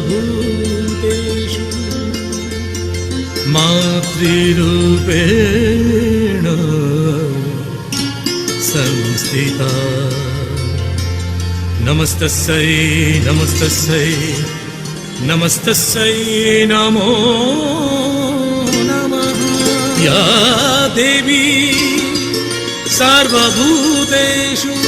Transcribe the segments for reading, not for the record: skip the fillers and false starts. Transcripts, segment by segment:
भूतेषु मातृरूपेण संस्थिता। नमस्तस्यै नमस्तस्यै नमस्तस्यै नमो नमः। या देवी सर्वभूतेषु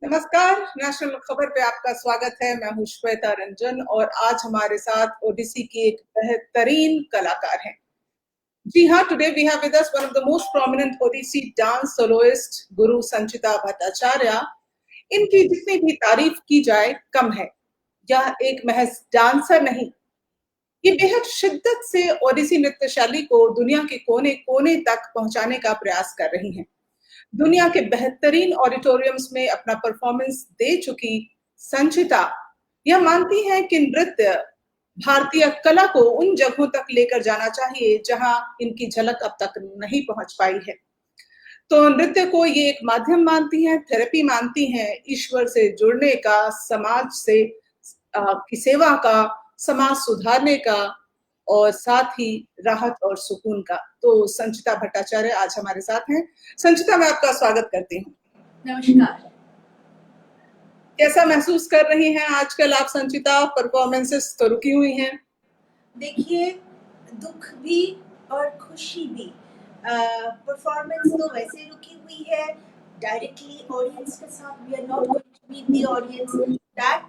नमस्कार, नेशनल खबर पे आपका स्वागत है। मैं हूं श्वेता रंजन और आज हमारे साथ ओडिसी की एक बेहतरीन कलाकार हैं। जी हाँ, today we have with us one of the most prominent Odissi dance soloist Guru Sanchita Bhattacharya. इनकी जितनी भी तारीफ की जाए कम है। यह एक महज डांसर नहीं, ये बेहद शिद्दत से ओडिसी नृत्य शैली को दुनिया के कोने कोने तक पहुंचाने का प्रयास कर रही हैं। दुनिया के बेहतरीन ऑडिटोरियम्स में अपना परफॉर्मेंस दे चुकी संचिता यह मानती हैं कि नृत्य भारतीय कला को उन जगहों तक लेकर जाना चाहिए जहां इनकी झलक अब तक नहीं पहुंच पाई है। तो नृत्य को ये एक माध्यम मानती हैं, थेरेपी मानती हैं, ईश्वर से जुड़ने का, समाज से की सेवा का, समाज सुधारने का और साथ ही राहत और सुकून का। तो संचिता भट्टाचार्य आज हमारे साथ हैं। संचिता, मैं आपका स्वागत करती हूँ। नमस्कार। कैसा महसूस कर रही हैं आजकल आप संचिता? परफॉर्मेंसेस तो रुकी हुई हैं। देखिए, दुख भी और खुशी भी। परफॉर्मेंस तो वैसे रुकी हुई है, डायरेक्टली ऑडियंस के साथ we are not going to meet the audience, that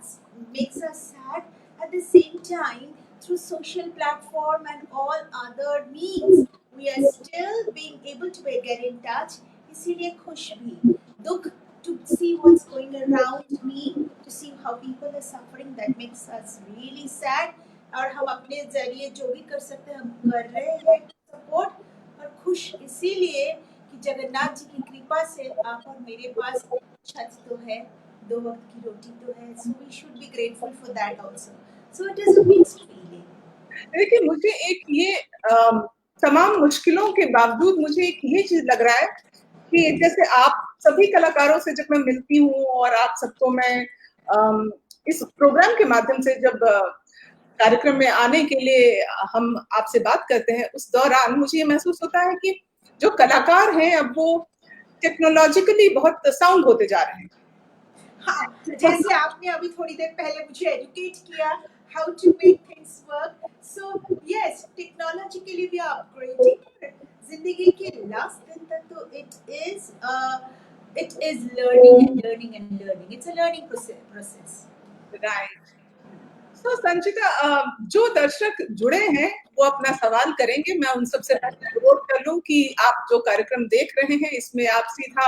makes us sad. At the same time through social platform and all other means we are still being able to get in touch. इसीलिए खुश भी, दुख to see what's going around me, to see how people are suffering, that makes us really sad. और हम अपने जरिए जो भी कर सकते हैं हम कर रहे हैं सपोर्ट। और खुश इसीलिए कि जगन्नाथ जी की कृपा से आप और मेरे पास छत तो है, 2 वक्त की रोटी तो है, so we should be grateful for that also. So it is a mixed feeling. देखिए, मुझे एक ये तमाम मुश्किलों के बावजूद मुझे एक ये चीज लग रहा है कि जैसे आप सभी कलाकारों से जब मैं मिलती हूँ और आप सबको मैं इस प्रोग्राम के माध्यम से जब कार्यक्रम में आने के लिए हम आपसे बात करते हैं, उस दौरान मुझे ये महसूस होता है कि जो कलाकार हैं अब वो टेक्नोलॉजिकली बहुत साउंड होते जा रहे हैं। हाँ, जैसे आपने अभी थोड़ी देर पहले मुझे एजुकेट किया how to make things work. So yes, technologically we are upgrading. जिंदगी के लास्ट दिन तक तो it is learning and learning and learning. It's a learning process. Right. So संचिता, जो दर्शक जुड़े हैं वो अपना सवाल करेंगे। मैं उन सबसे अनुरोध कर लूं कि आप जो कार्यक्रम देख रहे हैं इसमें आप सीधा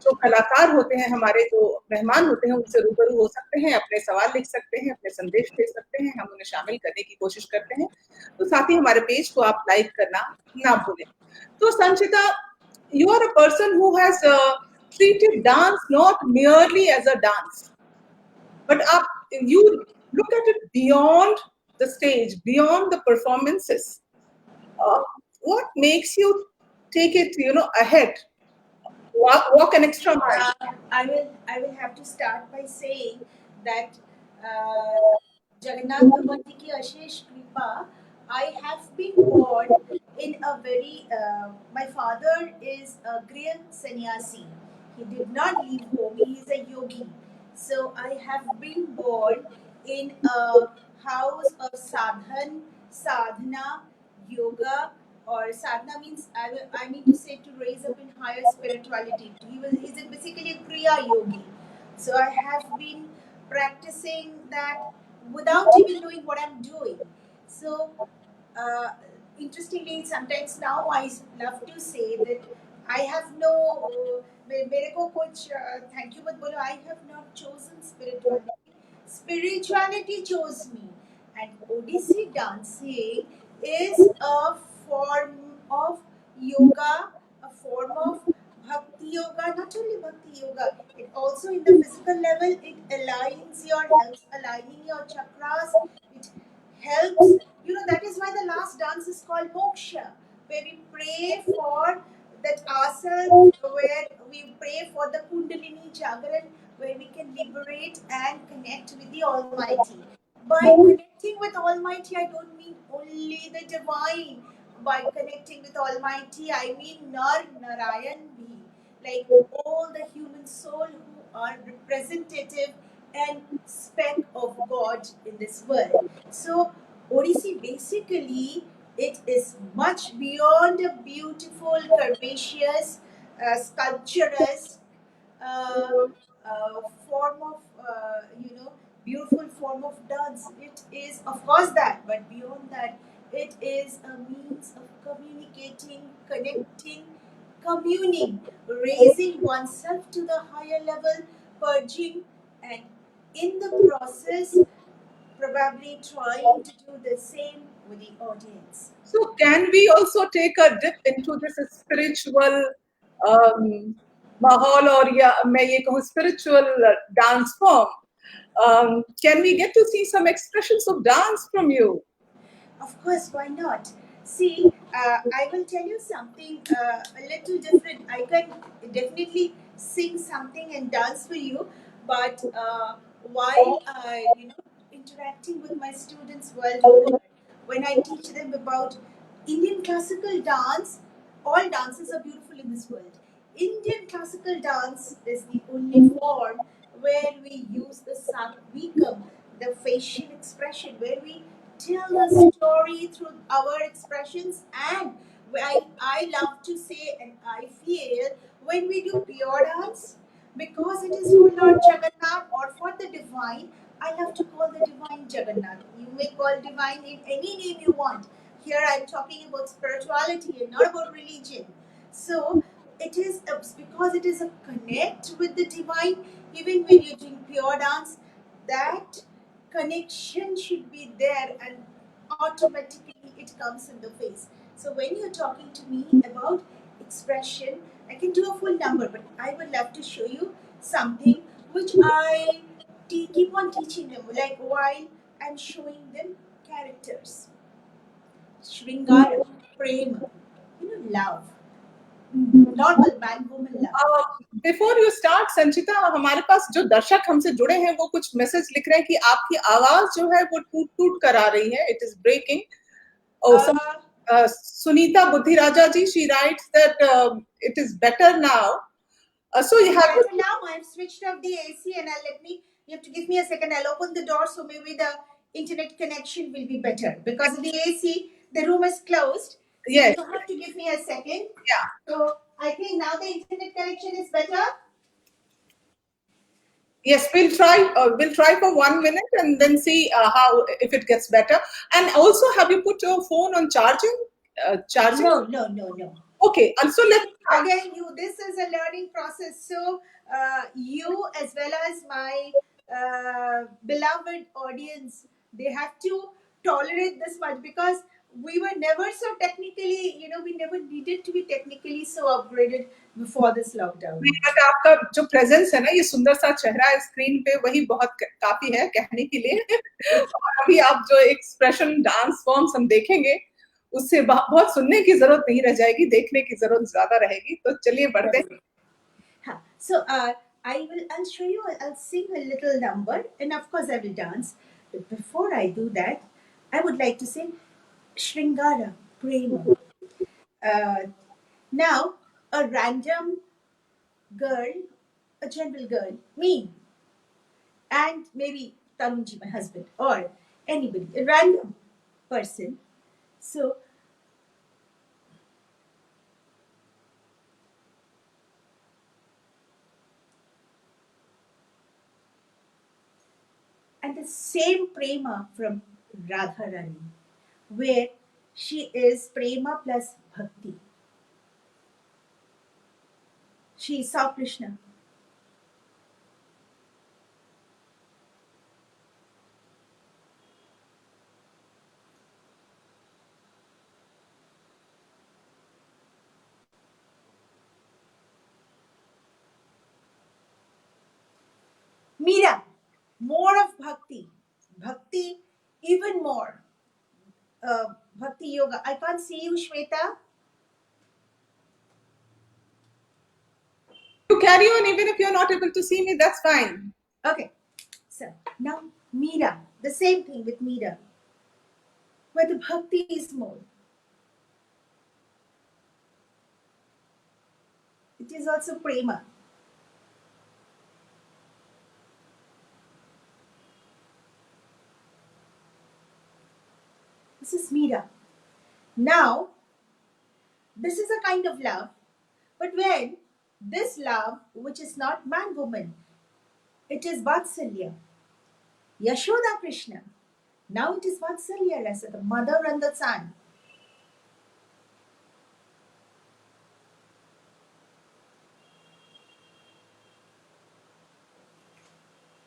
जो कलाकार होते हैं, हमारे जो मेहमान होते हैं, उनसे रूबरू हो सकते हैं, अपने सवाल लिख सकते हैं, अपने संदेश भेज सकते हैं, हम उन्हें शामिल करने की कोशिश करते हैं। तो साथ ही हमारे पेज को आप लाइक करना ना भूलें। तो संचिता, you are a person who has treated dance not merely as a dance, but you look at it beyond the stage, beyond the performances. What makes you take it, ahead? Walk an extra mile. I will have to start by saying that Jagannath Bhavan ji ki ashesh kripa. I have been born in a very. My father is a Griya sannyasi. He did not leave home. He is a yogi. So I have been born in a house of sadhana, yoga. Or sadhana means I mean to say to raise up in higher spirituality. He's basically a kriya yogi. So I have been practicing that without even knowing what I'm doing. So interestingly, sometimes now I love to say that I have no मेरे को कुछ thank you मत बोलो. I have not chosen spirituality. Spirituality chose me, and Odissi dancing is a form of yoga, a form of bhakti yoga. Not only bhakti yoga, it also in the physical level it helps aligning your chakras. It helps. That is why the last dance is called moksha, where we pray for that ourselves, where we pray for the Kundalini Jagaran, where we can liberate and connect with the Almighty. By connecting with Almighty, I don't mean only the divine. By connecting with Almighty, I mean Nar Narayan Bhi, like all the human soul who are representative and speck of God in this world. So, Odissi basically it is much beyond a beautiful, curvaceous, sculpturous uh, form of, beautiful form of dance. It is, of course, that, but beyond that, it is a means of communicating, connecting, communing, raising oneself to the higher level, purging, and in the process, probably trying to do the same with the audience. So can we also take a dip into this spiritual mahal, or या मैं ये कहूँ spiritual dance form? Can we get to see some expressions of dance from you? Of course, why not? See, I will tell you something a little different. I can definitely sing something and dance for you, but while interacting with my students world over, when I teach them about Indian classical dance, all dances are beautiful in this world. Indian classical dance is the only form where we use the sarvikam, the facial expression, where we tell a story through our expressions. And I love to say, and I feel when we do pure dance, because it is for Lord Jagannath or for the divine, I love to call the divine Jagannath. You may call divine in any name you want. Here I'm talking about spirituality and not about religion. So it is because it is a connect with the divine. Even when you're doing pure dance, that connection should be there, and automatically it comes in the face. So when you're talking to me about expression, I can do a full number, but I would love to show you something which I keep on teaching them, like while I'm showing them characters. Shringara, prema, love, normal man woman love. Before you start Sanchita, हमारे पास जो दर्शक हमसे जुड़े हैं वो कुछ message लिख रहे हैं कि आपकी आवाज जो है वो टूट टूट कर आ रही है. It is breaking. Sunita Buddhiraja ji, she writes that it is better now. So you have better now. I've switched off the AC, and you have to give me a second. I'll open the door so maybe the internet connection will be better, because the AC, the room is closed. So yes, you have to give me a second. yeah. So I think now the internet connection is better. Yes, we'll try. We'll try for 1 minute and then see how if it gets better. And also, have you put your phone on charging? Charging? No. Okay. Also, Again, this is a learning process. So you, as well as my beloved audience, they have to tolerate this much, because we were never so technically, we never needed to be technically so upgraded before this lockdown. But आपका जो presence है ना, ये सुंदर सा चेहरा है screen पे, वही बहुत काफी है कहने के लिए. और अभी आप जो एक्सप्रेशन डांस फॉर्म्स हम देखेंगे, उससे बहुत सुनने की जरूरत नहीं रह जाएगी, देखने की जरूरत ज्यादा रहेगी. तो चलिए बढ़ते हैं. So I'll show you. I'll sing a little number, and of course I will dance. But before I do that, I would like to sing Shringara Prema. Now, a random girl, a general girl, me, and maybe Tarunji, my husband, or anybody, a random person. So, and the same Prema from Radharani, where she is Prema plus Bhakti. she saw Krishna. Meera, more of bhakti. Bhakti, even more. Bhakti yoga. I can't see you, Shweta. You carry on even if you're not able to see me, that's fine. Okay. So now Meera, the same thing with Meera, where the bhakti is more. It is also prema. This is Meera. Now, this is a kind of love, but when this love, which is not man woman, it is Vatsalya, Yashoda Krishna. Now it is Vatsalya Rasa, the mother and the son.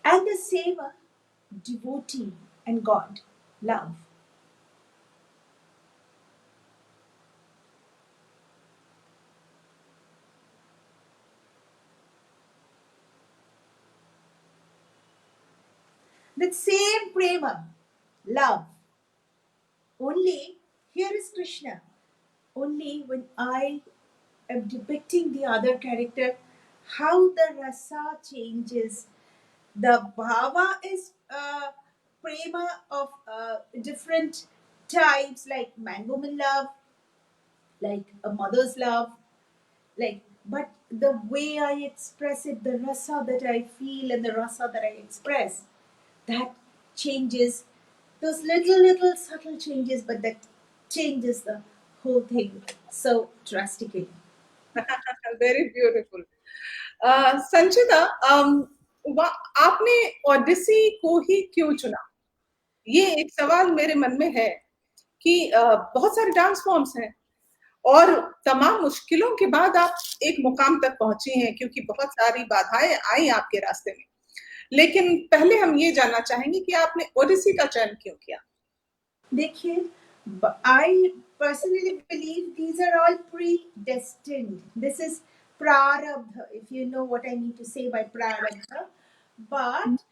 And the same devotee and God, love. That same prema, love. Only here is Krishna. Only when I am depicting the other character, how the rasa changes. The bhava is prema of different types, like man woman love, like a mother's love, like, but the way I express it, the rasa that I feel and the rasa that I express, that changes. Those little subtle changes, but that changes the whole thing so drastically. Very beautiful. संचिता, आपने ओडिसी को ही क्यों चुना? ये एक सवाल मेरे मन में है कि बहुत सारे डांस फॉर्म्स हैं और तमाम मुश्किलों के बाद आप एक मुकाम तक पहुंची हैं, क्योंकि बहुत सारी बाधाएं आई आपके रास्ते में। लेकिन पहले हम ये जानना चाहेंगे कि आपने ओडिसी का चयन क्यों किया? देखिए, I personally believe these are all predestined. This is prarabdha, if you know what I mean to say by prarabdha. But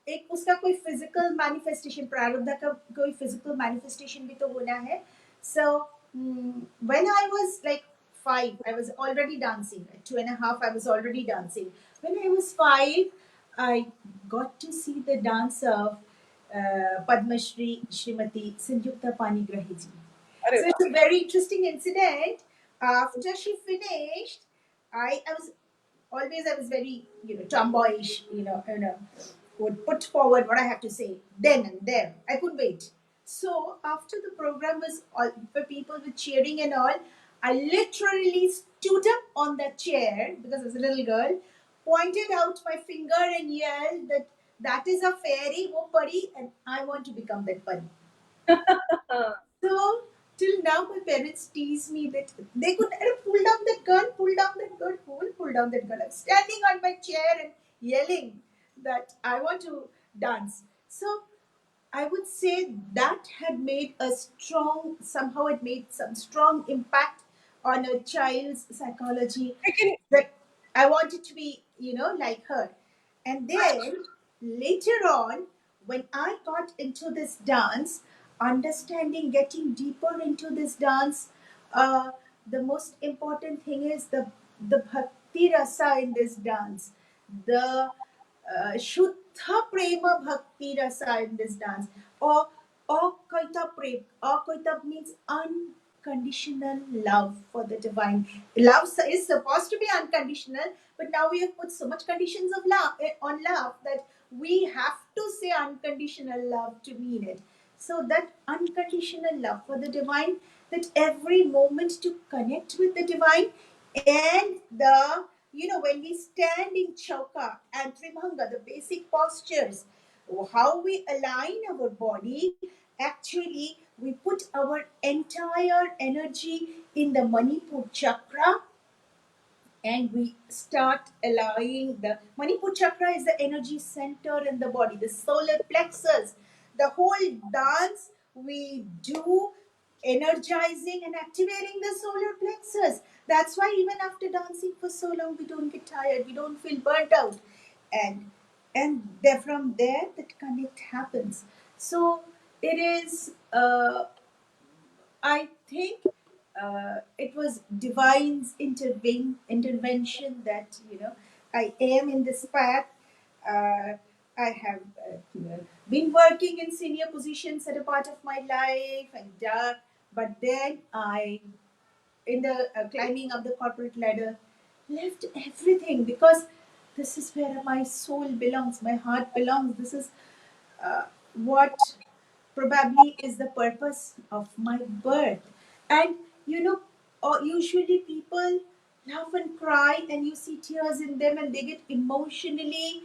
एक उसका कोई physical manifestation, प्रारब्ध का कोई physical manifestation भी तो होना है. So when I was like 5, I was already dancing. At 2.5, I was already dancing. When I was 5, I got to see the dance of Padma Shri Srimati Sanjukta Panigrahi ji. अरे So it's a very interesting incident. After she finished, I was very, tomboyish, would put forward what I have to say then and there. I couldn't wait. So after the program was all for people with cheering and all, I literally stood up on that chair because I was a little girl, pointed out my finger and yelled that is a fairy, wo pari, and I want to become that pari. So till now, my parents tease me that they could pull down that girl, pull down that girl, who will pull down that girl? I'm standing on my chair and yelling that I want to dance. So I would say that had made a strong, somehow it made some strong impact on a child's psychology, लेकिन that I wanted to be, like her. And then later on, when I got into this dance, understanding, getting deeper into this dance, the most important thing is the bhakti rasa in this dance, the Shuddha Prema Bhakti Rasa in this dance. Or Kaita Prem. Or Kaita means unconditional love for the divine. Love is supposed to be unconditional, but now we have put so much conditions of love on love that we have to say unconditional love to mean it. So that unconditional love for the divine, that every moment to connect with the divine, and when we stand in chauka and trimanga, the basic postures, how we align our body, actually we put our entire energy in the Manipur chakra, and we start allowing the Manipur chakra is the energy center in the body, the solar plexus. The whole dance we do energizing and activating the solar plexus. That's why even after dancing for so long, we don't get tired, we don't feel burnt out, and then from there that connect happens. So it is. I think it was divine's intervention that I am in this path. Uh, I have been working in senior positions at a part of my life, and but then I, in the climbing up the corporate ladder, left everything because this is where my soul belongs, my heart belongs. This is what probably is the purpose of my birth. And usually people laugh and cry, and you see tears in them, and they get emotionally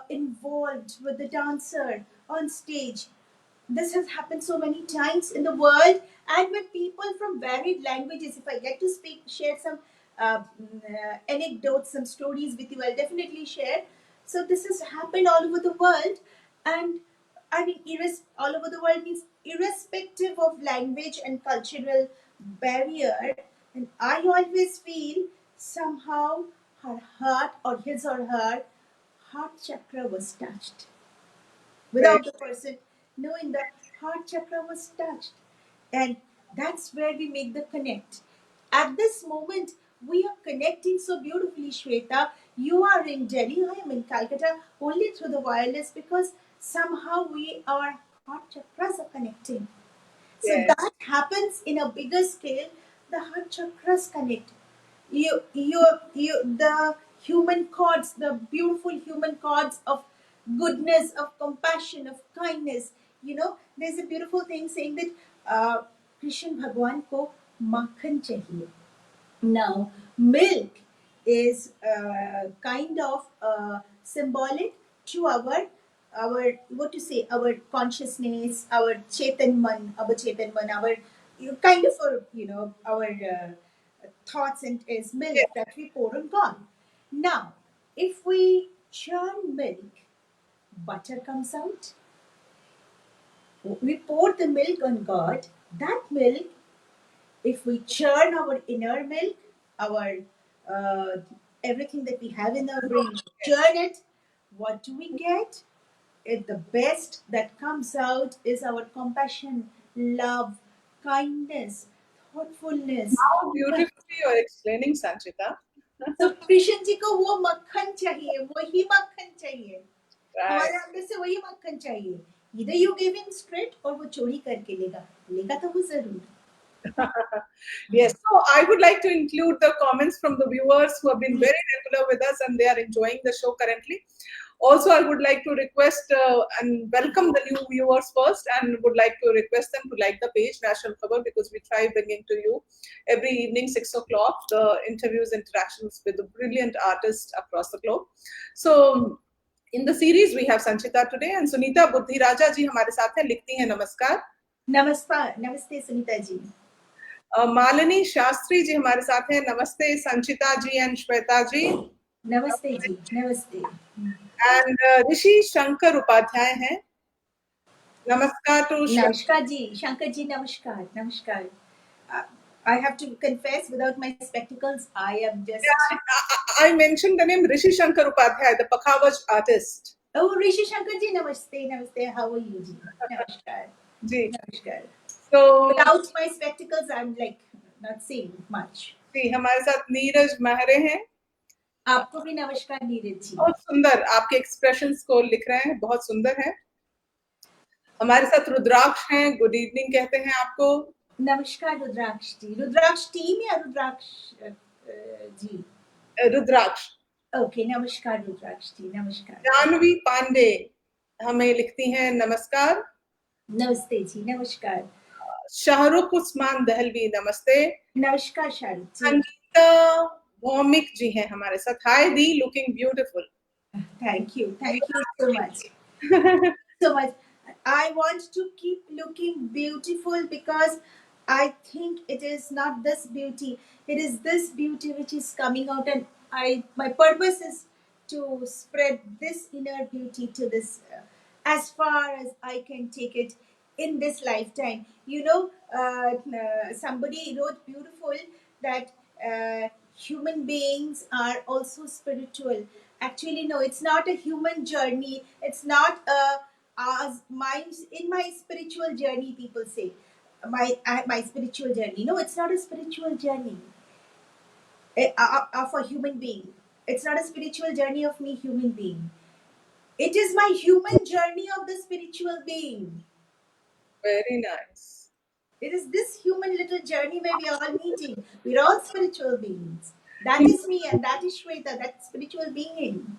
involved with the dancer on stage. This has happened so many times in the world, and with people from varied languages. If I get to share some anecdotes, some stories with you, I'll definitely share. So this has happened all over the world, and I mean, all over the world means irrespective of language and cultural barrier. And I always feel somehow her heart, or his or her heart chakra, was touched Right. without the person knowing. The heart chakra was touched, and that's where we make the connect. At this moment we are connecting so beautifully, Shweta. You are in Delhi, I am in Calcutta, only through the wireless, because somehow our heart chakras are connecting. So Yes. that happens in a bigger scale. The heart chakras connect. The human chords, the beautiful human chords of goodness, of compassion, of kindness. There's a beautiful thing saying that Krishna Bhagwan ko makhan chahiye. Now, milk is kind of symbolic to our what to say, our consciousness, our chetan man, our kind of our thoughts, and is milk Yes. that we pour on God. Now, if we churn milk, butter comes out. We pour the milk on God. That milk, if we churn our inner milk, our everything that we have in our brain, churn it, what do we get? The best that comes out is our compassion, love, kindness, thoughtfulness. How beautifully you are explaining, Sanchita. तो कृष्ण जी को वो मक्खन चाहिए, वही मक्खन चाहिए, Right. हमारे अंदर से वही मक्खन चाहिए. इधर यू गिव इन स्ट्रेट, और वो चोरी करके लेगा, लेगा तो वो जरूर. Yes, so I would like to include the comments from the viewers who have been very regular with us and they are enjoying the show currently. Also, I would like to request and welcome the new viewers first, and would like to request them to like the page National Khabar, because we try bringing to you every evening 6 o'clock the interviews, interactions with the brilliant artists across the globe. So in the series we have Sanchita today, and Sunita Buddhi Raja ji हमारे साथ हैं, लिखती हैं नमस्कार. नमस्कार, नमस्ते सुनीता जी. मालिनी शास्त्री जी हमारे साथ हैं, नमस्ते संचिता जी एंड श्वेता जी. नमस्ते जी, नमस्ते. एंड ऋषि शंकर उपाध्याय हैं, नमस्कार टू. नमस्कार जी, शंकर जी, नमस्कार, नमस्कार. I have to confess, without my spectacles, I am just. Yeah, I mentioned the name Rishi Shankar Upadhyay, the Pakhavaj artist. Oh, Rishi Shankar ji, namaste, namaste. How are you ji? Namaskar. Ji. Namaskar. So Without my spectacles, I'm like not seeing much. जी, हमारे साथ नीरज महरे हैं. आपको भी नमस्कार नीरज जी. बहुत सुंदर आपके expressions को लिख रहे हैं, बहुत सुंदर है. हमारे साथ रुद्राक्ष हैं, गुड इवनिंग कहते हैं आपको. नमस्कार रुद्राक्ष जी. रुद्राक्ष टीम या रुद्राक्ष जी? रुद्राक्ष. ओके, नमस्कार रुद्राक्ष जी, नमस्कार. जानवी पांडे हमें लिखती हैं, नमस्कार. नमस्ते जी, नमस्कार. शाहरुख उस्मान दहलवी, नमस्ते. नमस्कार शाहरुख जी. संगीता भौमिक जी हैं हमारे साथ. हाय दी, looking beautiful. Thank you so much. So much. I want to keep looking beautiful because I think it is not this beauty. It is this beauty which is coming out, and my purpose is to spread this inner beauty to this, as far as I can take it in this lifetime. Somebody wrote beautiful that human beings are also spiritual. Actually, no, it's not a human journey. It's not a as my in my spiritual journey. People say my spiritual journey. No, it's not a spiritual journey of a human being. It's not a spiritual journey of me, human being. It is my human journey of the spiritual being. Very nice. It is this human little journey where we are all meeting. We're all spiritual beings. That is me and that is Shweta, that spiritual being.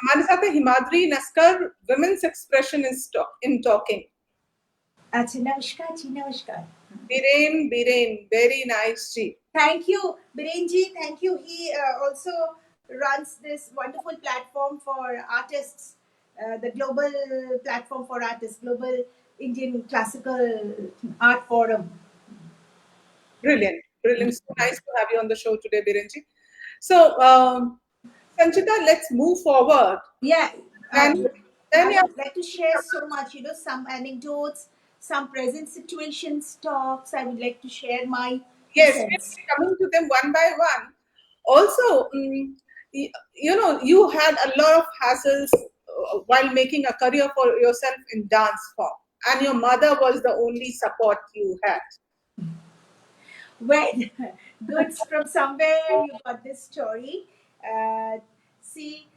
हमारे साथ है Himadri Naskar, women's expression in talking. Acha, namaskar ji, namaskar. Biren, very nice ji. Thank you, Birenji. Thank you. He also runs this wonderful platform for artists, the global platform for artists, Global Indian Classical Art Forum. Brilliant. So nice to have you on the show today, Birenji. So, Sanchita, let's move forward. Yeah. And then I would like to share so much, some anecdotes, some present situations, talks. I would like to share my yes, sense. we're coming to them one by one. Also, you had a lot of hassles while making a career for yourself in dance form, and your mother was the only support you had. Well, good, from somewhere you got this story. See,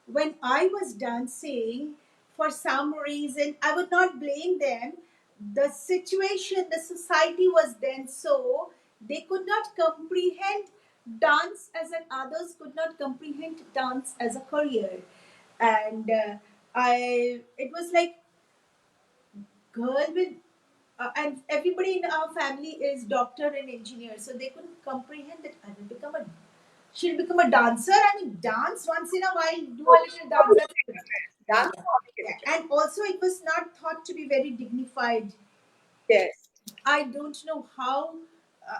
when I was dancing, for some reason, I would not blame them. The situation, the society was then so they could not comprehend dance as an others could not comprehend dance as a career, and it was like girl with and everybody in our family is doctor and engineer, so they couldn't comprehend that I will become a she'll become a dancer. I mean, dance once in a while, do a little dance. That's good. Dance Yeah. form. Yeah. And also, it was not thought to be very dignified. Yes. I don't know how.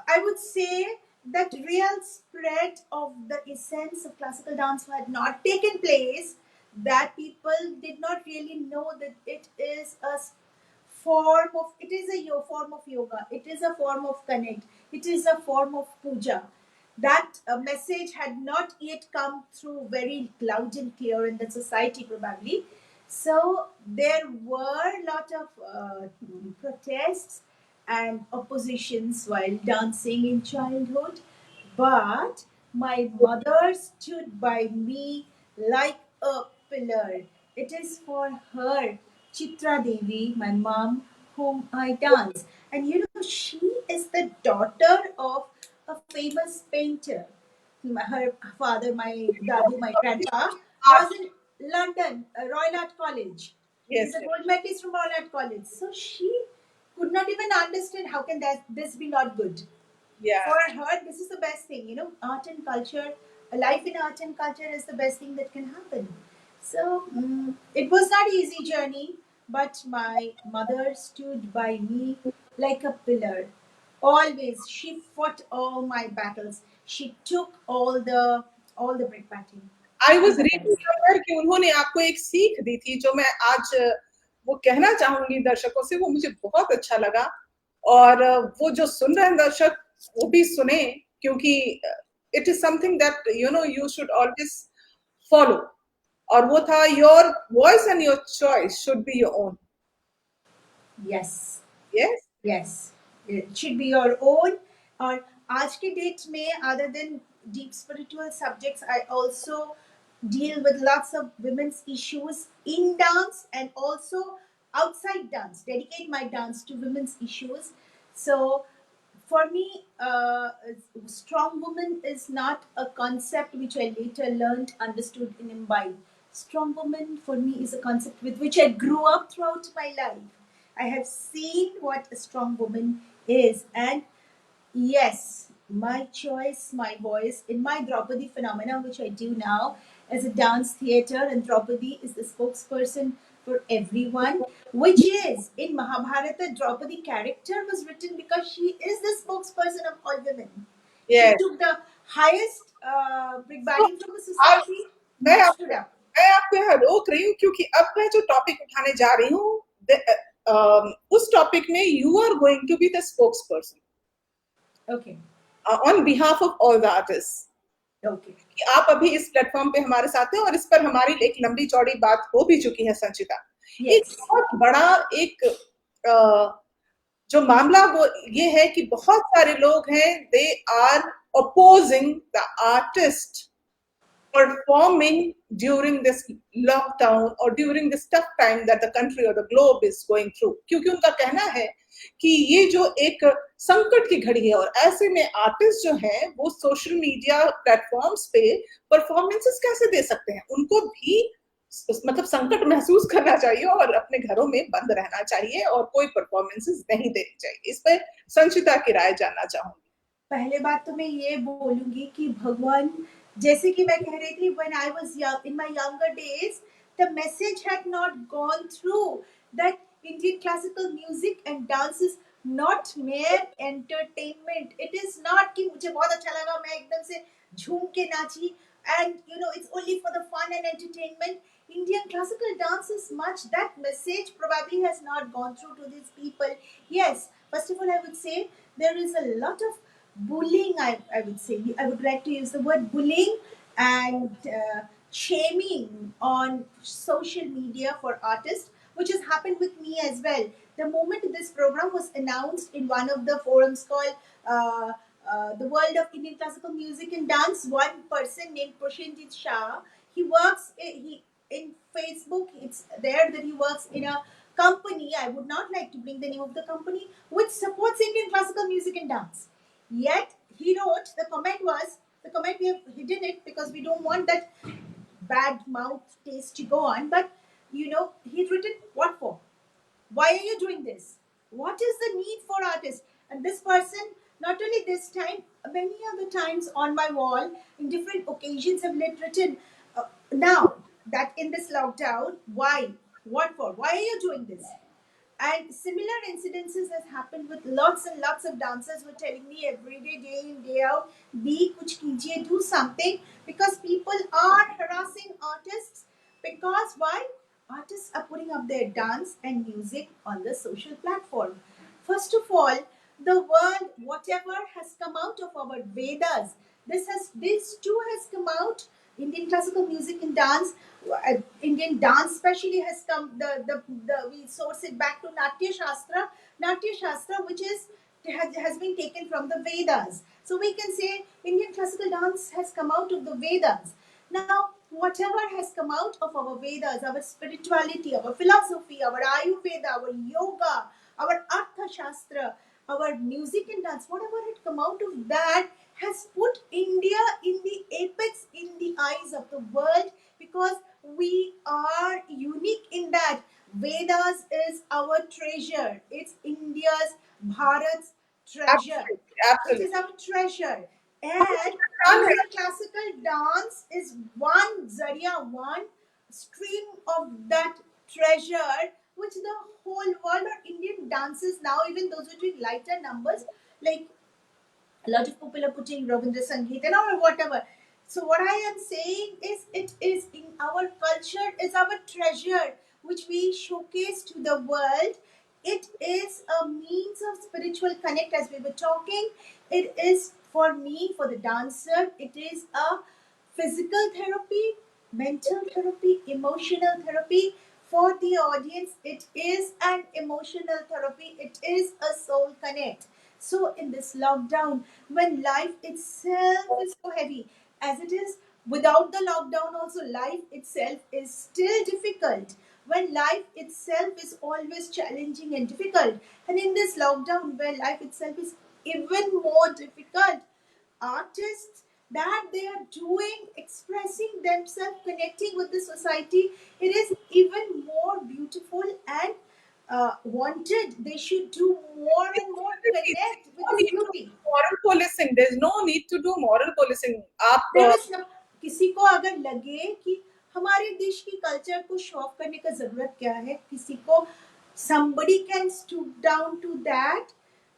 I would say that real spread of the essence of classical dance had not taken place. That people did not really know that it is a form of form of yoga. It is a form of connect. It is a form of puja. That message had not yet come through very loud and clear in the society, probably. So there were a lot of protests and oppositions while dancing in childhood, but my mother stood by me like a pillar. It is for her, Chitra Devi, my mom, whom I dance. And she is the daughter of a famous painter. Her father, my dadu, my grandpa, Art. was in London, Royal Art College. Yes. He's a gold medalist from Royal Art College. So she could not even understand how can this be not good. Yeah. For her, this is the best thing. Art and culture, a life in art and culture is the best thing that can happen. So it was not an easy journey, but my mother stood by me like a pillar. Always, she fought all my battles. She took all the brickbatting. I was reading somewhere कि उन्होंने आपको एक सीख दी थी जो मैं आज वो कहना चाहूंगी दर्शकों से, वो मुझे बहुत अच्छा लगा। और वो जो सुन रहे हैं दर्शक वो भी सुने, क्योंकि it is something that you should always follow. और वो था your voice and your choice should be your own. Yes. Yes Yes, it should be your own. और आज के डेट में, other than deep spiritual subjects, I also deal with lots of women's issues in dance and also outside dance. Dedicate my dance to women's issues. So for me, strong woman is not a concept which I later learned, understood, and imbibed. Strong woman for me is a concept with which I grew up throughout my life. I have seen what a strong woman is, and yes, my choice, my voice in my Draupadi phenomena, which I do now as a dance theater, and Draupadi is the spokesperson for everyone, which is in Mahabharata, Draupadi character was written because she is the spokesperson of all women. She Yes. took the highest तो brickbody from the अब society मैं and stood आपको up. मैं आपको यहाँ रोक रही हूँ क्योंकि अब मैं जो टॉपिक उठाने जा रही हूँ उस टॉपिक में you are going to be the spokesperson Okay. On behalf of all the artist Okay. कि आप अभी इस प्लेटफॉर्म पे हमारे साथ हैं और इस पर हमारी एक लंबी चौड़ी बात हो भी चुकी है संचिता। एक Yes. बहुत बड़ा एक जो मामला वो ये है कि बहुत सारे लोग हैं they are opposing the artist performing during this lockdown or during this tough time that the country or the globe is going through क्योंकि उनका कहना है कि ये जो एक संकट की घड़ी है और ऐसे में आर्टिस्ट जो हैं वो सोशल मीडिया प्लेटफॉर्म्स पे परफॉर्मेंसेस कैसे दे सकते हैं, उनको भी मतलब संकट महसूस करना चाहिए और अपने घरों में बंद रहना चाहिए और कोई परफॉर्मेंसेस नहीं देनी चाहिए। इस पे संचिता की राय जानना चाहूंगी। पहले बात तो मैं ये बोलूंगी कि भगवान, जैसे कि मैं कह रही थी, when I was young, in my younger days, the message had not gone through that Indian classical music and dance is not mere entertainment. It is not कि मुझे बहुत अच्छा लगा मैं एकदम से झूम के नाची and it's only for the fun and entertainment. Indian classical dance is much, that message probably has not gone through to these people. Yes, first of all I would say there is a lot of bullying. I would say I would like to use the word bullying and shaming on social media for artists, which has happened with me as well. The moment this program was announced in one of the forums called the World of Indian Classical Music and Dance, one person named Prashanjit Shah, he works in Facebook. It's there that he works in a company. I would not like to bring the name of the company, which supports Indian classical music and dance. Yet he wrote, the comment we have hidden it because we don't want that bad mouth taste to go on. But he'd written, what for? Why are you doing this? What is the need for artists? And this person, not only this time, many other times on my wall, in different occasions, have written, now that in this lockdown, why? What for? Why are you doing this? And similar incidences has happened with lots and lots of dancers who are telling me every day in, day out, be kuch kijiye, do something, because people are harassing artists. Because why? Artists are putting up their dance and music on the social platform. First of all, the word whatever has come out of our Vedas. This too has come out. Indian classical music and dance, Indian dance especially has come. The we source it back to Natya Shastra, which has been taken from the Vedas. So we can say Indian classical dance has come out of the Vedas. Now, whatever has come out of our Vedas, our spirituality, our philosophy, our Ayurveda, our yoga, our Artha Shastra, our music and dance, whatever had come out of that has put India in the apex in the eyes of the world, because we are unique in that Vedas is our treasure. It's India's, Bharat's treasure. Absolutely, It is absolutely। our treasure. हम कुछ And इंसान है। Indian classical dance is one zaria, one stream of that treasure, which the whole world or Indian dances now, even those who doing lighter numbers, like a lot of people are putting Rabindra Sangeet and or whatever. So what I am saying is, it is in our culture, is our treasure which we showcase to the world. It is a means of spiritual connect, as we were talking. It is for me, for the dancer, it is a physical therapy, mental therapy, emotional therapy. For the audience, it is an emotional therapy. It is a soul connect. So in this lockdown, when life itself is so heavy, as it is without the lockdown also, life itself is still difficult. When life itself is always challenging and difficult, and in this lockdown where life itself is even more difficult, artists, that they are doing, expressing themselves, connecting with the society, it is even more beautiful and wanted. They should do more and more, connect with No this need to do beauty. moral policing. There's no need to do moral policing. आप There is no, किसी को अगर लगे कि हमारे देश की culture को शो ऑफ करने का जरूरत क्या है? किसी को somebody can stoop down to that,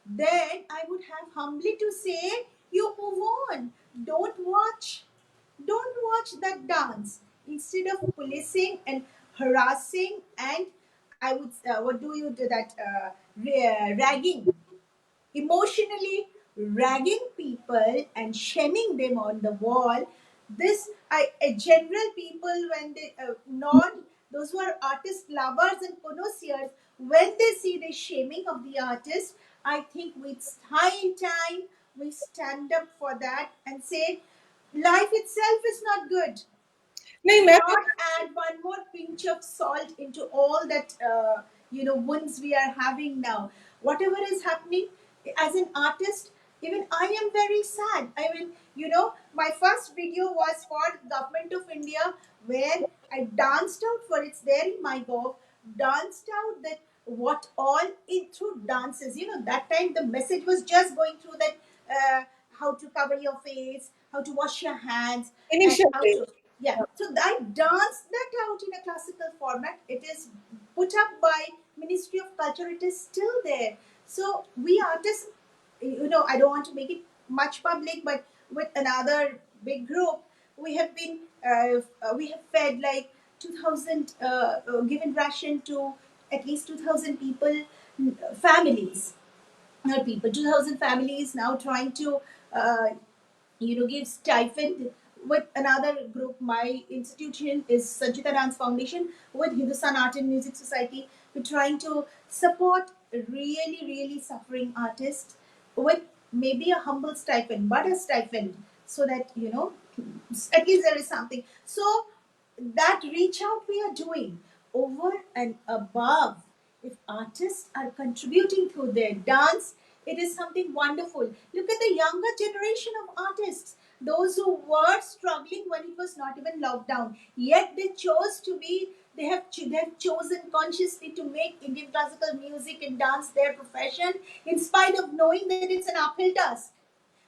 then I would have humbly to say, you move on. Don't watch that dance. Instead of policing and harassing, and I would what do you do that ragging, emotionally ragging people and shaming them on the wall. This general people, when they non those who are artist lovers and connoisseurs, when they see the shaming of the artist, I think it's high time we stand up for that and say life itself is not good. नहीं Do मैं तो not add one more pinch of salt into all that wounds we are having now. Whatever is happening, as an artist, even I am very sad. I mean, my first video was for Government of India, where I danced out for it's there in my gov, danced out that what all in through dances. That time the message was just going through that how to cover your face, how to wash your hands, and how initially to, yeah. So I danced that out in a classical format. It is put up by Ministry of Culture. It is still there. So we artists, I don't want to make it much public, but with another big group, we have been we have fed like 2,000 given ration to at least 2,000 people, families, not people, 2,000 families now trying to uh, give stipend with another group. My institution is Sanchita Dance Foundation with Hindustan Art and Music Society. We're trying to support really, really suffering artists with maybe a humble stipend, but a stipend, so that at least there is something. So that reach out we are doing over and above. If artists are contributing through their dance, it is something wonderful. Look at the younger generation of artists, those who were struggling when it was not even lockdown, yet they chose to be, they have chosen consciously to make Indian classical music and dance their profession, in spite of knowing that it's an uphill task.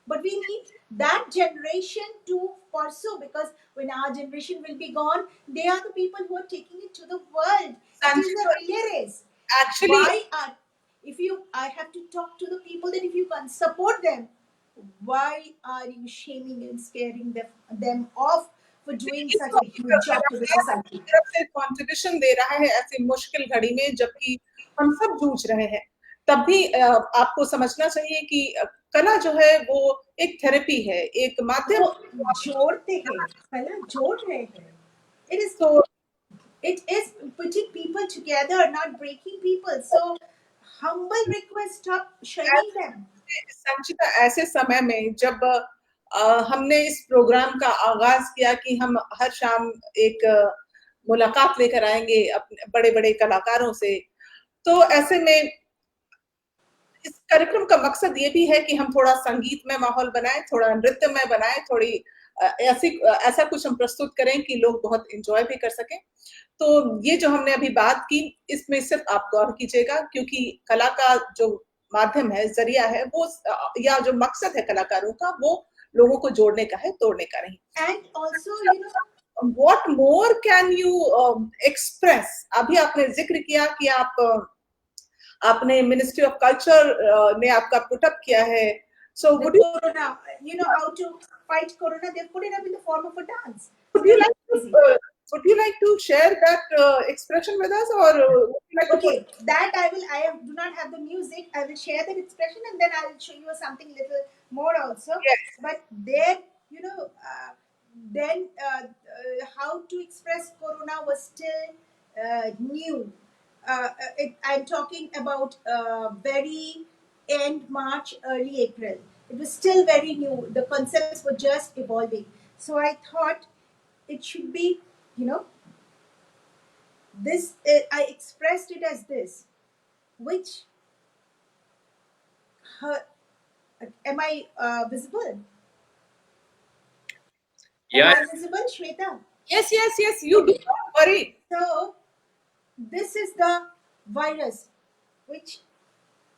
But we need that generation to pursue, because when our generation will be gone, they are the people who are taking it to the world. It is a relay race. Actually Why are, if you I have to talk to the people that if you can support them, why are you shaming and scaring them off for doing ये such तो a huge job to the society? तरफ से contribution दे रहा है ऐसी मुश्किल घड़ी में, जबकि हम सब जूझ रहे हैं। तब भी आपको समझना चाहिए कि कला जो है वो एक थेरेपी है, एक माध्यम। वो जोड़ते हैं, कला जोड़ रहे हैं. It is तो putting people together, not breaking people. So humble request, stop shaming them. संचिता, ऐसे समय में जब हमने इस प्रोग्राम का आगाज किया कि हम हर शाम एक मुलाकात लेकर आएंगे अपने बड़े-बड़े कलाकारों से, तो ऐसे में इस कार्यक्रम का मकसद ये भी है कि हम थोड़ा संगीतमय माहौल बनाएं, थोड़ा नृत्यमय बनाएं, थोड़ी ऐसा कुछ हम प्रस्तुत करें कि लोग बहुत एंजॉय भी कर सकें। तो ये जो हमने अभी बात की, इसमें सिर्फ आप गौर कीजिएगा, क्योंकि कला का जो माध्यम है, जरिया है, वो या जो मकसद है कलाकारों का, वो लोगों को जोड़ने का है, तोड़ने का नहीं। And also, What more can you express? अभी आपने जिक्र किया कि आपने मिनिस्ट्री ऑफ कल्चर ने आपका पुटअप किया है। So the would you corona, how to fight corona, they put it up in the form of a dance. would you Very like easy. to share that expression with us, or would you like to put? Okay, that do not have the music. I will share that expression, and then I will show you something little more also. Yes. But there, then how to express corona was still new. I'm talking about very end March, early April. It was still very new. The concepts were just evolving. So I thought it should be, this. I expressed it as this, which am I visible? Yeah. Am I visible, Shweta? Yes, you do Okay. not worry. So this is the virus which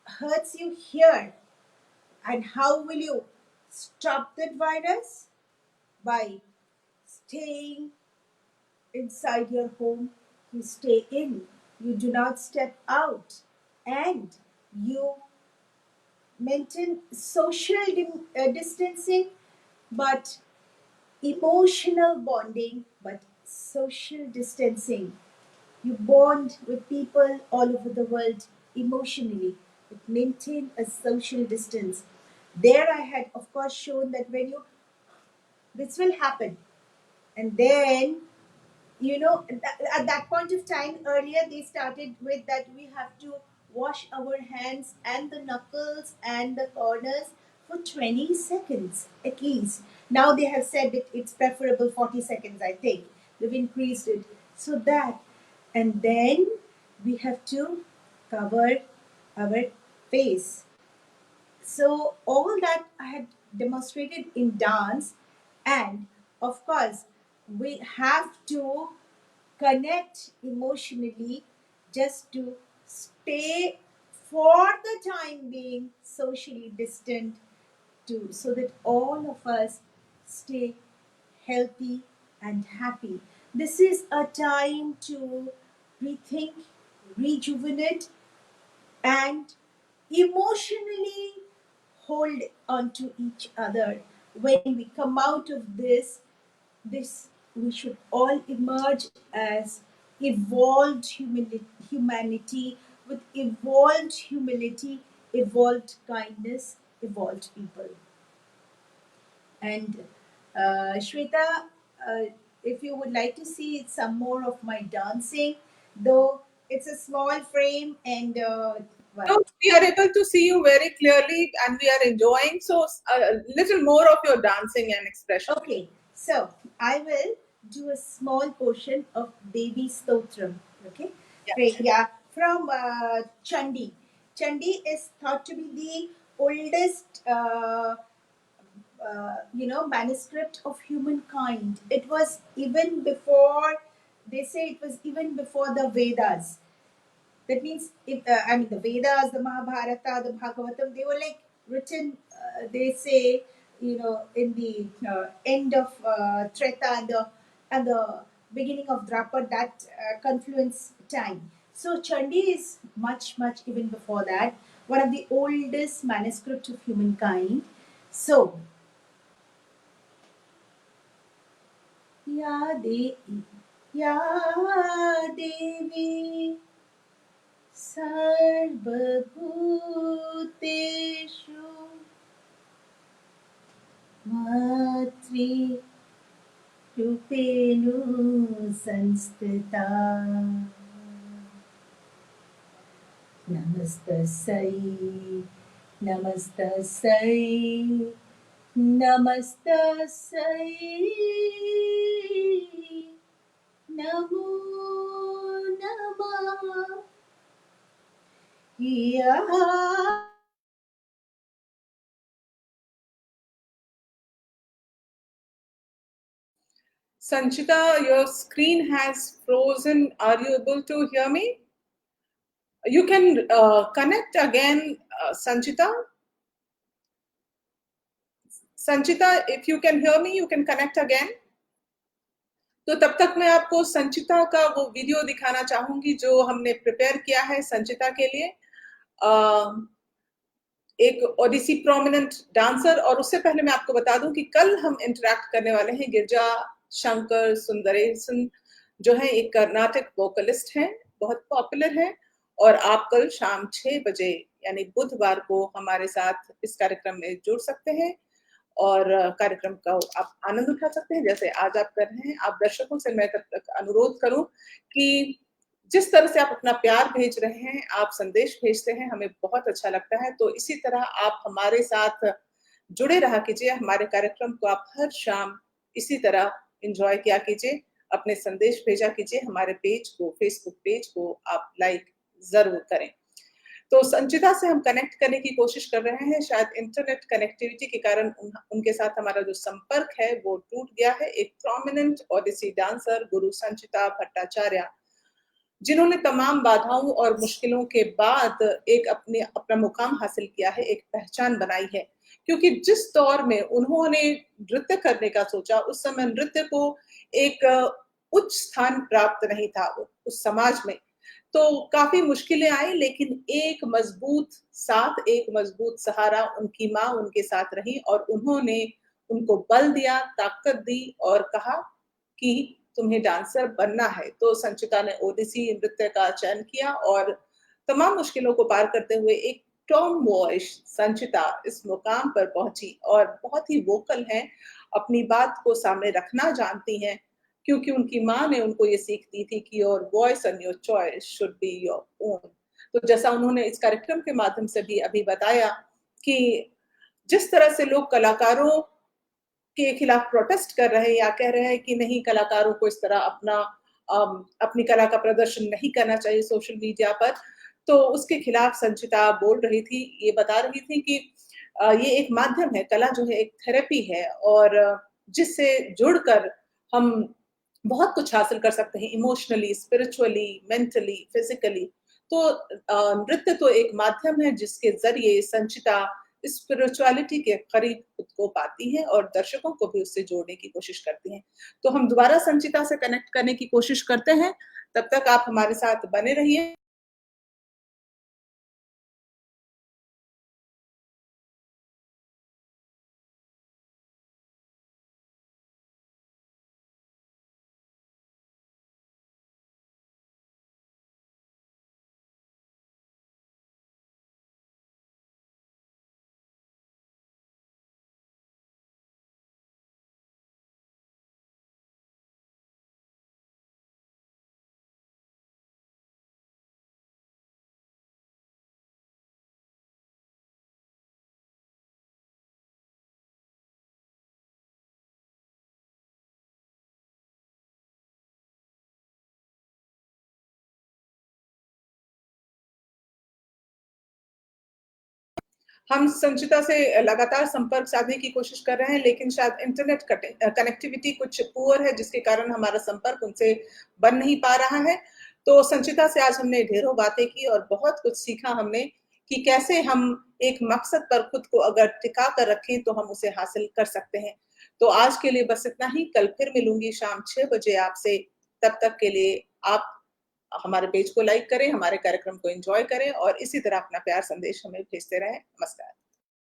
hurts you here. And how will you stop that virus? By staying inside your home, you stay in, you do not step out, and you maintain social distancing, but emotional bonding, but social distancing. You bond with people all over the world emotionally, but maintain a social distance. There, I had, of course, shown that when you, this will happen. And then, at that point of time, earlier they started with that we have to wash our hands and the knuckles and the corners for 20 seconds at least. Now they have said that it's preferable 40 seconds, I think. They've increased it. So that, and then we have to cover our face. So all that I had demonstrated in dance, and of course we have to connect emotionally just to stay for the time being socially distant, to so that all of us stay healthy and happy. This is a time to rethink, rejuvenate, and emotionally hold on to each other. When we come out of this we should all emerge as evolved humanity, with evolved humility, evolved kindness, evolved people. And Shweta, if you would like to see some more of my dancing, though it's a small frame, and No, well, we are able to see you very clearly and we are enjoying. So, a little more of your dancing and expression. okay, so I will do a small portion of Devi Stotram. Okay, Yeah. great. Yeah, from Chandi. Chandi is thought to be the oldest, manuscript of humankind. It was even before. They say it was even before the Vedas. That means, if the Vedas, the Mahabharata, the Bhagavatam, they were like written. They say, in the end of Treta and the beginning of Drapad, that confluence time. So Chandi is much even before that. One of the oldest manuscript of humankind. So Ya De Ya Devi सर्वभूतेषु मातृरूपेण संस्थिता नमस्तस्यै नमस्तस्यै नमस्तस्यै नमो नमः या Sanchita, your screen has frozen. Are you able to hear me? You can connect again, Sanchita. Sanchita, if you can hear me, you can connect again. तो तब तक मैं आपको संचिता का वो वीडियो दिखाना चाहूंगी जो हमने प्रिपेयर किया है संचिता के लिए। एक ओडिसी प्रोमिनेंट डांसर, और उससे पहले मैं आपको बता दूं कि कल हम इंटरैक्ट करने वाले हैं गिरजा शंकर सुंदरेसन, जो है एक कर्नाटक वोकलिस्ट हैं, बहुत पॉपुलर है, और आप कल शाम 6 बजे यानी बुधवार को हमारे साथ इस कार्यक्रम में जुड़ सकते हैं और कार्यक्रम का आप आनंद उठा सकते हैं जैसे आज आप कर रहे हैं। आप दर्शकों से मैं तब तक अनुरोध करूं कि जिस तरह से आप अपना प्यार भेज रहे हैं, आप संदेश भेजते हैं, हमें बहुत अच्छा लगता है। तो इसी तरह आप हमारे साथ जुड़े रहा कीजिए, हमारे कार्यक्रम को आप हर शाम इसी तरह एंजॉय किया कीजिए, अपने संदेश भेजा कीजिए, हमारे पेज को, फेसबुक पेज को आप लाइक जरूर करें। तो संचिता से हम कनेक्ट करने की कोशिश कर रहे हैं, शायद इंटरनेट कनेक्टिविटी के कारण उनके साथ हमारा जो संपर्क है वो टूट गया है। एक प्रोमिनेंट ओडिसी डांसर गुरु संचिता भट्टाचार्य, जिन्होंने तमाम बाधाओं और मुश्किलों के बाद एक अपना मुकाम हासिल किया है, एक पहचान बनाई है। क्योंकि जिस दौर में उन्होंने नृत्य करने का सोचा, उस समय नृत्य को एक उच्च स्थान प्राप्त नहीं था उस समाज में। तो काफ़ी मुश्किलें आई, लेकिन एक मज़बूत साथ, एक मज़बूत सहारा उनकी माँ उनके साथ रही और उन्होंने उनको बल दिया, ताकत दी और कहा कि तुम्हें डांसर बनना है। तो संचिता ने ओडिसी नृत्य का चयन किया और तमाम मुश्किलों को पार करते हुए एक टॉम बॉयज संचिता इस मुकाम पर पहुंची और बहुत ही वोकल हैं, अपनी बात को सामने रखना जानती हैं, क्योंकि उनकी माँ ने उनको ये सीख दी थी कि your voice and your choice should be your own. तो जैसा उन्होंने इस कार्यक्रम के माध्यम से भी अभी बताया कि जिस तरह से लोग कलाकारों के खिलाफ प्रोटेस्ट कर रहे हैं या कह रहे हैं कि नहीं, कलाकारों को इस तरह अपनी कला का प्रदर्शन नहीं करना चाहिए सोशल मीडिया पर, तो उसके खिलाफ संचिता बोल रही थी, ये बता रही थी कि ये एक माध्यम है, कला जो है एक थेरेपी है और जिससे जुड़कर हम बहुत कुछ हासिल कर सकते हैं इमोशनली, स्पिरिचुअली, मेंटली, फिजिकली। तो नृत्य तो एक माध्यम है जिसके ज़रिए संचिता स्पिरिचुअलिटी के करीब खुद को पाती हैं और दर्शकों को भी उससे जोड़ने की कोशिश करती हैं। तो हम दोबारा संचिता से कनेक्ट करने की कोशिश करते हैं, तब तक आप हमारे साथ बने रहिए। हम संचिता से लगातार संपर्क साधने की कोशिश कर रहे हैं, लेकिन शायद इंटरनेट कनेक्टिविटी कुछ पुअर है, जिसके कारण हमारा संपर्क उनसे बन नहीं पा रहा है। तो संचिता से आज हमने ढेरों बातें की और बहुत कुछ सीखा हमने कि कैसे हम एक मकसद पर खुद को अगर टिका कर रखें तो हम उसे हासिल कर सकते हैं। तो आज के लिए बस इतना ही, कल फिर मिलूंगी शाम 6 बजे आपसे। तब तक के लिए आप हमारे पेज को लाइक करें, हमारे कार्यक्रम को एंजॉय करें और इसी तरह अपना प्यार संदेश हमें भेजते रहें। नमस्कार।